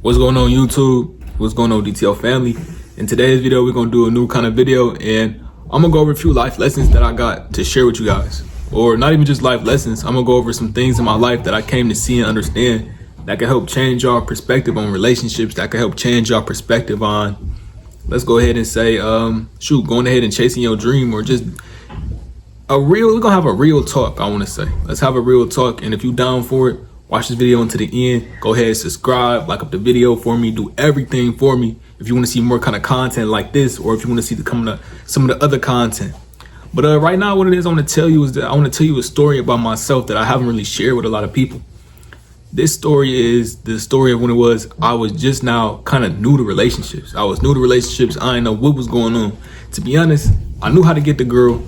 What's going on YouTube? What's going on DTL family? In today's video, we're gonna do a new kind of video, and I'm gonna go over a few life lessons that I got to share with you guys. Or not even just life lessons, I'm gonna go over some things in my life that I came to see and understand that can help change y'all perspective on relationships, that can help change y'all perspective on, let's go ahead and say, going ahead and chasing your dream, or just we're gonna have a real talk, I wanna say. Let's have a real talk, and if you down for it, watch this video until the end. Go ahead, subscribe, like up the video for me, do everything for me if you want to see more kind of content like this, or if you want to see some of the other content. But right now, what it is I want to tell you is that I want to tell you a story about myself that I haven't really shared with a lot of people. This story is the story of when it was I was just now kind of new to relationships. I was new to relationships. I didn't know what was going on. To be honest, I knew how to get the girl,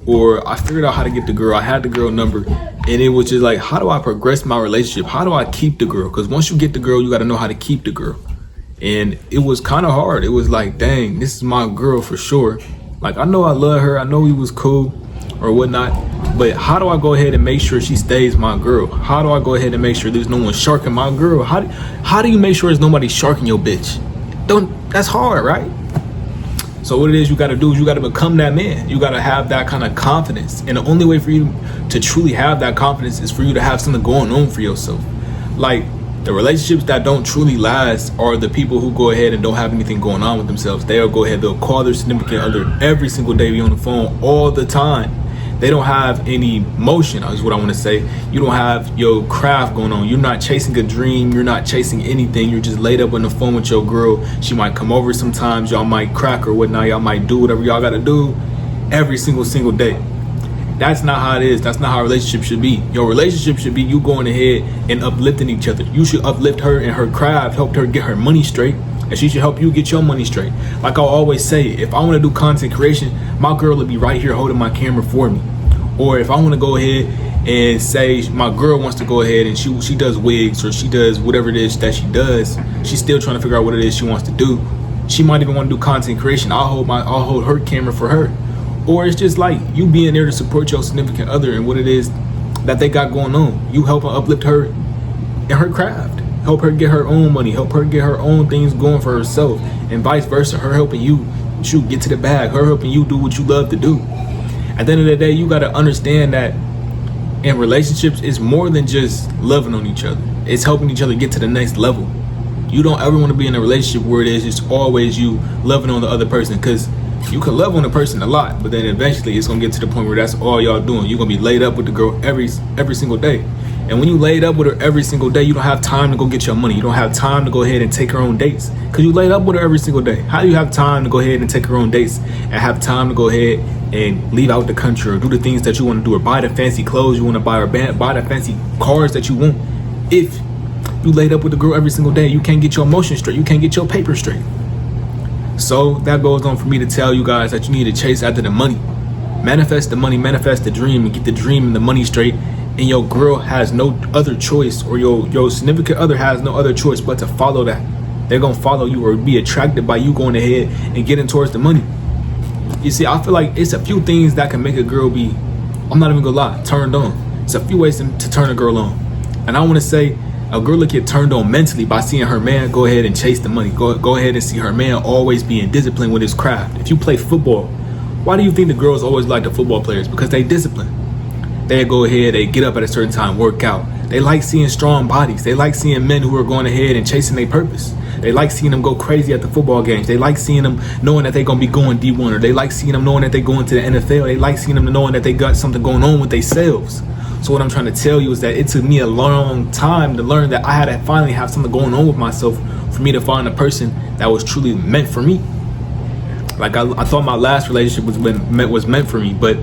or I figured out how to get the girl. I had the girl number, and it was just like, how do I progress my relationship? How do I keep the girl? Because once you get the girl, you got to know how to keep the girl. And it was kind of hard. It was like, dang, this is my girl for sure. Like, I know I love her. I know we was cool or whatnot. But how do I go ahead and make sure she stays my girl? How do I go ahead and make sure there's no one sharking my girl? How do you make sure there's nobody sharking your bitch? That's hard, right? So what it is you got to do is you got to become that man. You got to have that kind of confidence. And the only way for you to truly have that confidence is for you to have something going on for yourself. Like, the relationships that don't truly last are the people who go ahead and don't have anything going on with themselves. They'll go ahead, they'll call their significant other every single day, be on the phone all the time. They don't have any motion, is what I want to say. You don't have your craft going on. You're not chasing a dream. You're not chasing anything. You're just laid up on the phone with your girl. She might come over sometimes. Y'all might crack or whatnot. Y'all might do whatever y'all got to do every single day. That's not how it is. That's not how a relationship should be. Your relationship should be you going ahead and uplifting each other. You should uplift her in her craft, help her get her money straight, and she should help you get your money straight. Like I always say, if I want to do content creation, my girl will be right here holding my camera for me. Or if I want to go ahead and say my girl wants to go ahead and she does wigs, or she does whatever it is that she does, she's still trying to figure out what it is she wants to do. She might even want to do content creation. I'll hold her camera for her. Or it's just like you being there to support your significant other and what it is that they got going on. You help uplift her in her craft. Help her get her own money. Help her get her own things going for herself, and vice versa. Her helping you get to the bag. Her helping you do what you love to do. At the end of the day, you got to understand that in relationships, it's more than just loving on each other. It's helping each other get to the next level. You don't ever want to be in a relationship where it is just always you loving on the other person, because you can love on a person a lot, but then eventually it's going to get to the point where that's all y'all doing. You're going to be laid up with the girl every single day. And when you laid up with her every single day, you don't have time to go get your money. You don't have time to go ahead and take her on dates, because you laid up with her every single day. How do you have time to go ahead and take her on dates and have time to go ahead and leave out the country, or do the things that you want to do, or buy the fancy clothes you want to buy, or buy the fancy cars that you want? If you laid up with the girl every single day, you can't get your emotions straight. You can't get your paper straight. So that goes on for me to tell you guys that you need to chase after the money. Manifest the money, manifest the dream, and get the dream and the money straight. And your girl has no other choice, or your significant other has no other choice but to follow that. They're going to follow you or be attracted by you going ahead and getting towards the money. You see, I feel like it's a few things that can make a girl be, I'm not even going to lie, turned on. It's a few ways to turn a girl on. And I want to say, a girl will get turned on mentally by seeing her man go ahead and chase the money. Go ahead and see her man always being disciplined with his craft. If you play football, why do you think the girls always like the football players? Because they discipline. They go ahead, they get up at a certain time, work out. They like seeing strong bodies. They like seeing men who are going ahead and chasing their purpose. They like seeing them go crazy at the football games. They like seeing them knowing that they're going to be going D1, or they like seeing them knowing that they're going to the NFL. They like seeing them knowing that they got something going on with themselves. So what I'm trying to tell you is that it took me a long time to learn that I had to finally have something going on with myself for me to find a person that was truly meant for me. Like I thought my last relationship was meant for me, but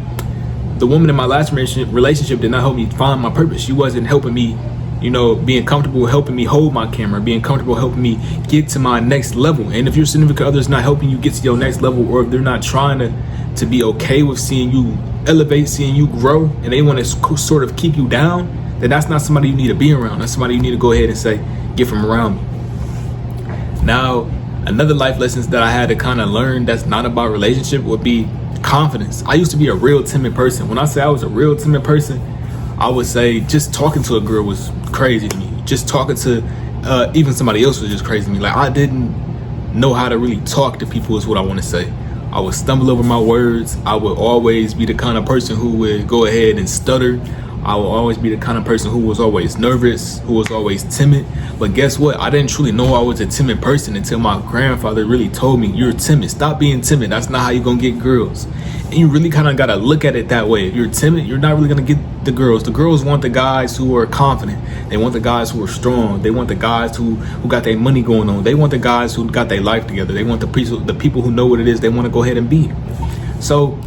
the woman in my last relationship did not help me find my purpose. She wasn't helping me, being comfortable helping me hold my camera, being comfortable helping me get to my next level. And if your significant other is not helping you get to your next level, or if they're not trying to be okay with seeing you elevate, seeing you grow, and they want to sort of keep you down, then that's not somebody you need to be around. That's somebody you need to go ahead and say, get from around me. Now, another life lessons that I had to kind of learn that's not about relationship would be confidence. I used to be a real timid person. When I say I was a real timid person, I would say just talking to a girl was crazy to me. Just talking to even somebody else was just crazy to me. Like, I didn't know how to really talk to people is what I want to say. I would stumble over my words. I would always be the kind of person who would go ahead and stutter. I would always be the kind of person who was always nervous, who was always timid. But guess what? I didn't truly know I was a timid person until my grandfather really told me, you're timid. Stop being timid. That's not how you're going to get girls. And you really kind of got to look at it that way. If you're timid, you're not really going to get the girls. The girls want the guys who are confident. They want the guys who are strong. They want the guys who got their money going on. They want the guys who got their life together. They want the people who know what it is they want to go ahead and be. So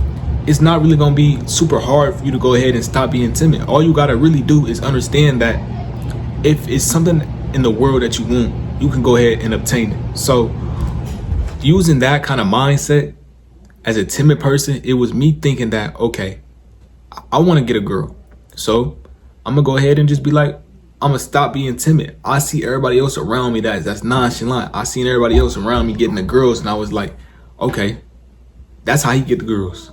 it's not really going to be super hard for you to go ahead and stop being timid. All you got to really do is understand that if it's something in the world that you want, you can go ahead and obtain it. So using that kind of mindset as a timid person, it was me thinking that, okay, I want to get a girl. So I'm going to go ahead and just be like, I'm going to stop being timid. I see everybody else around me that's nonchalant. I seen everybody else around me getting the girls, and I was like, okay, that's how you get the girls.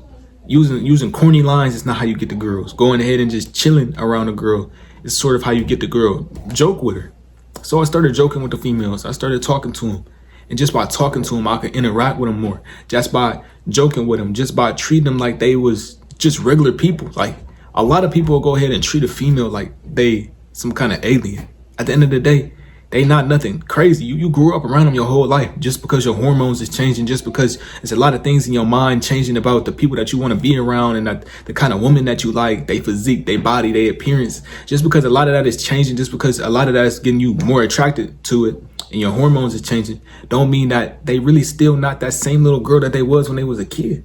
Using corny lines is not how you get the girls. Going ahead and just chilling around a girl is sort of how you get the girl. Joke with her. So I started joking with the females. I started talking to them. And just by talking to them, I could interact with them more. Just by joking with them, just by treating them like they was just regular people. Like, a lot of people will go ahead and treat a female like they some kind of alien. At the end of the day, they not nothing crazy. You grew up around them your whole life. Just because your hormones is changing, just because there's a lot of things in your mind changing about the people that you want to be around and that the kind of woman that you like, they physique, they body, their appearance. Just because a lot of that is changing, just because a lot of that is getting you more attracted to it and your hormones is changing, don't mean that they really still not that same little girl that they was when they was a kid.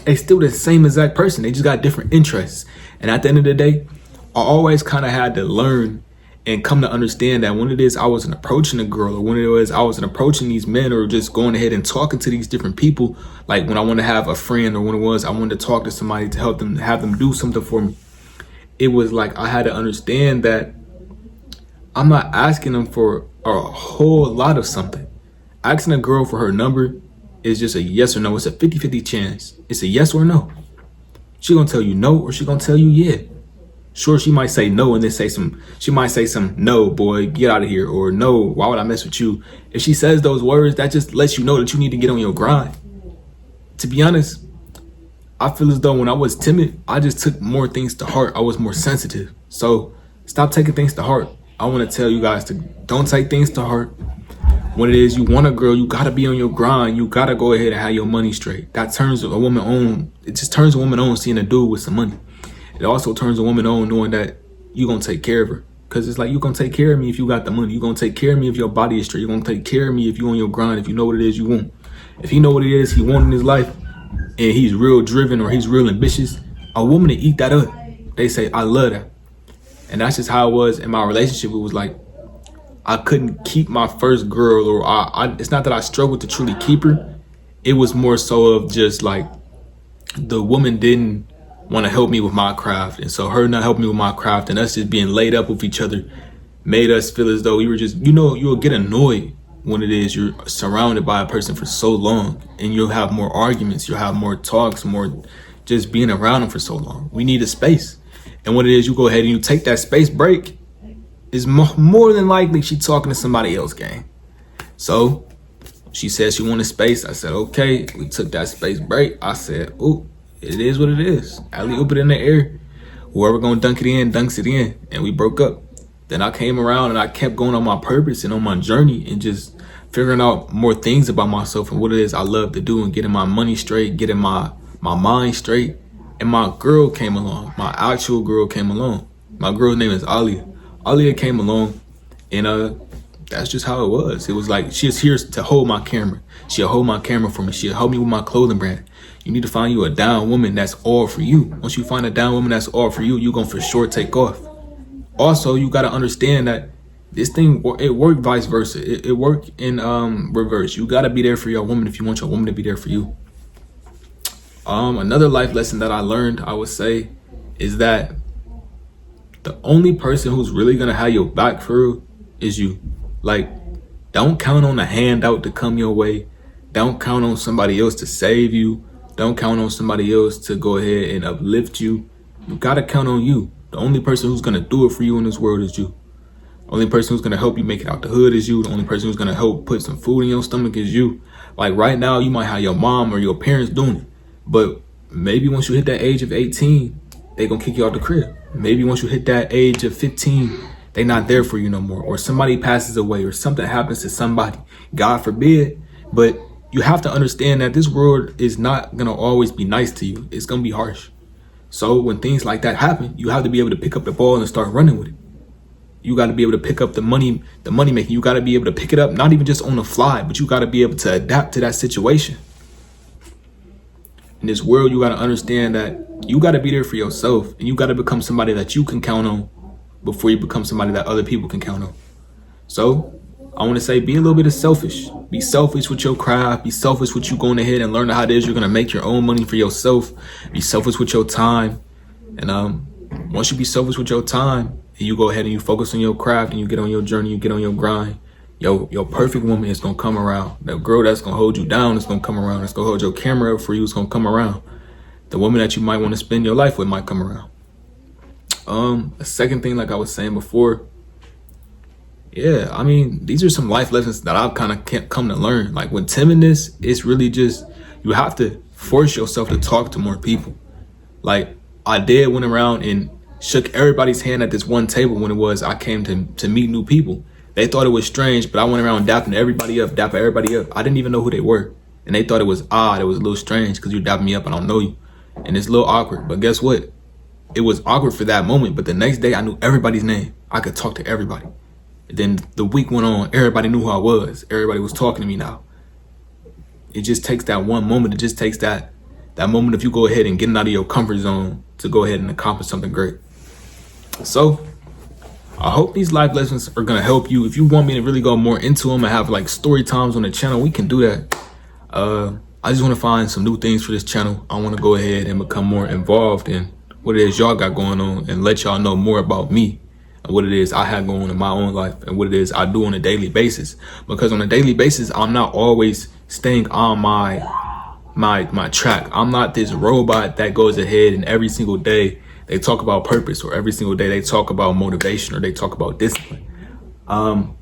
They still the same exact person. They just got different interests. And at the end of the day, I always kind of had to learn and come to understand that when it is I wasn't approaching a girl, or when it was I wasn't approaching these men, or just going ahead and talking to these different people, like when I want to have a friend, or when it was I wanted to talk to somebody to help them, have them do something for me, it was like I had to understand that I'm not asking them for a whole lot of something. Asking a girl for her number is just a yes or no. It's a 50-50 chance. It's a yes or no. She gonna tell you no, or she gonna tell you yeah. Sure, she might say no and then she might say some, no, boy, get out of here, or no, why would I mess with you? If she says those words, that just lets you know that you need to get on your grind. To be honest, I feel as though when I was timid, I just took more things to heart. I was more sensitive. So stop taking things to heart. I want to tell you guys to don't take things to heart. When it is you want a girl, you got to be on your grind. You got to go ahead and have your money straight. That turns a woman on. It just turns a woman on seeing a dude with some money. It also turns a woman on knowing that you're going to take care of her. Because it's like, you're going to take care of me if you got the money. You're going to take care of me if your body is straight. You're going to take care of me if you're on your grind, if you know what it is you want. If he know what it is he wants in his life, and he's real driven or he's real ambitious, a woman to eat that up. They say, I love that. And that's just how it was in my relationship. It was like, I couldn't keep my first girl, or it's not that I struggled to truly keep her. It was more so of just like, the woman didn't want to help me with my craft, and so her not helping me with my craft and us just being laid up with each other made us feel as though we were just, you'll get annoyed when it is you're surrounded by a person for so long, and you'll have more arguments, you'll have more talks, more just being around them for so long. We need a space. And when it is you go ahead and you take that space break, is more than likely she talking to somebody else, gang. So she said she wanted space. I said, okay. We took that space break. I said, ooh, it is what it is. Alley-oop it in the air. Whoever gonna dunk it in, dunks it in. And we broke up. Then I came around and I kept going on my purpose and on my journey and just figuring out more things about myself and what it is I love to do, and getting my money straight, getting my mind straight. And my girl came along. My actual girl came along. My girl's name is Alia. Alia came along, and that's just how it was. It was like, she's here to hold my camera. She'll hold my camera for me. She'll help me with my clothing brand. You need to find you a down woman that's all for you. Once you find a down woman that's all for you, you're going to for sure take off. Also, you got to understand that this thing, it worked vice versa. It worked in reverse. You got to be there for your woman if you want your woman to be there for you. Another life lesson that I learned, I would say, is that the only person who's really going to have your back for real is you. Like, don't count on a handout to come your way. Don't count on somebody else to save you. Don't count on somebody else to go ahead and uplift you. You got to count on you. The only person who's going to do it for you in this world is you. Only person who's gonna help you make it out the hood is you. The only person who's gonna help put some food in your stomach is you. Like right now, you might have your mom or your parents doing it, but maybe once you hit that age of 18, they gonna kick you out the crib. Maybe once you hit that age of 15, they not there for you no more, or somebody passes away, or something happens to somebody, God forbid. But you have to understand that this world is not gonna always be nice to you. It's gonna be harsh. So when things like that happen, you have to be able to pick up the ball and start running with it. You got to be able to pick up the money making. You got to be able to pick it up, not even just on the fly, but you got to be able to adapt to that situation. In this world, you got to understand that you got to be there for yourself, and you got to become somebody that you can count on before you become somebody that other people can count on. So I want to say, be a little bit of selfish. Be selfish with your craft. Be selfish with you going ahead and learning how it is you're going to make your own money for yourself. Be selfish with your time. And once you be selfish with your time, and you go ahead and you focus on your craft and you get on your journey, you get on your grind, your perfect woman is going to come around. That girl that's going to hold you down is going to come around. That's going to hold your camera up for you is going to come around. The woman that you might want to spend your life with might come around. A second thing, like I was saying before, yeah, I mean, these are some life lessons that I've kind of come to learn. Like with timidness, it's really just, you have to force yourself to talk to more people. Like I went around and shook everybody's hand at this one table when I came to meet new people. They thought it was strange, but I went around dapping everybody up. I didn't even know who they were. And they thought it was odd. It was a little strange because you dapping me up, I don't know you. And it's a little awkward. But guess what? It was awkward for that moment. But the next day I knew everybody's name. I could talk to everybody. And then the week went on. Everybody knew who I was. Everybody was talking to me now. It just takes that one moment. It just takes that moment if you go ahead and getting out of your comfort zone to go ahead and accomplish something great. So I hope these life lessons are going to help you. If you want me to really go more into them and have like story times on the channel, we can do that. I just want to find some new things for this channel. I want to go ahead and become more involved in what it is y'all got going on and let y'all know more about me and what it is I have going on in my own life and what it is I do on a daily basis. Because on a daily basis, I'm not always staying on my track. I'm not this robot that goes ahead and every single day they talk about purpose, or every single day they talk about motivation, or they talk about discipline. I'm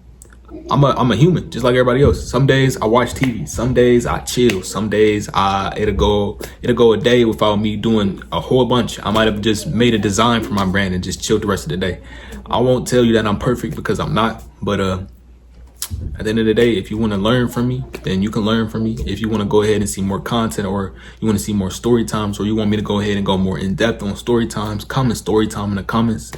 a human just like everybody else. Some days I watch TV, some days I chill, some days it'll go a day without me doing a whole bunch. I might have just made a design for my brand and just chilled the rest of the day. I won't tell you that I'm perfect because I'm not, but at the end of the day, if you want to learn from me, then you can learn from me. If you want to go ahead and see more content, or you want to see more story times, or you want me to go ahead and go more in depth on story times, comment story time in the comments.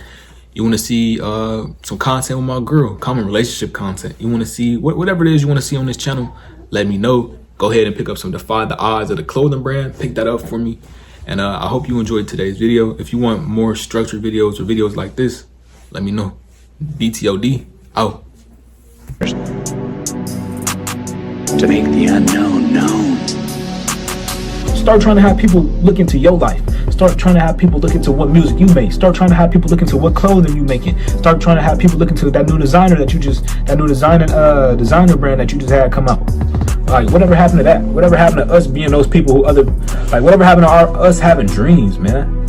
You want to see some content with my girl, comment relationship content. You want to see whatever it is you want to see on this channel, let me know. Go ahead and pick up some Defy the Odds of the clothing brand. Pick that up for me. And I hope you enjoyed today's video. If you want more structured videos or videos like this, let me know. BTOD out. To make the unknown known. Start trying to have people look into your life. Start trying to have people look into what music you make. Start trying to have people look into what clothing you making. Start trying to have people look into that new designer designer brand that you just had come out. Like, whatever happened to that? Whatever happened to us being those people who whatever happened to us having dreams, man?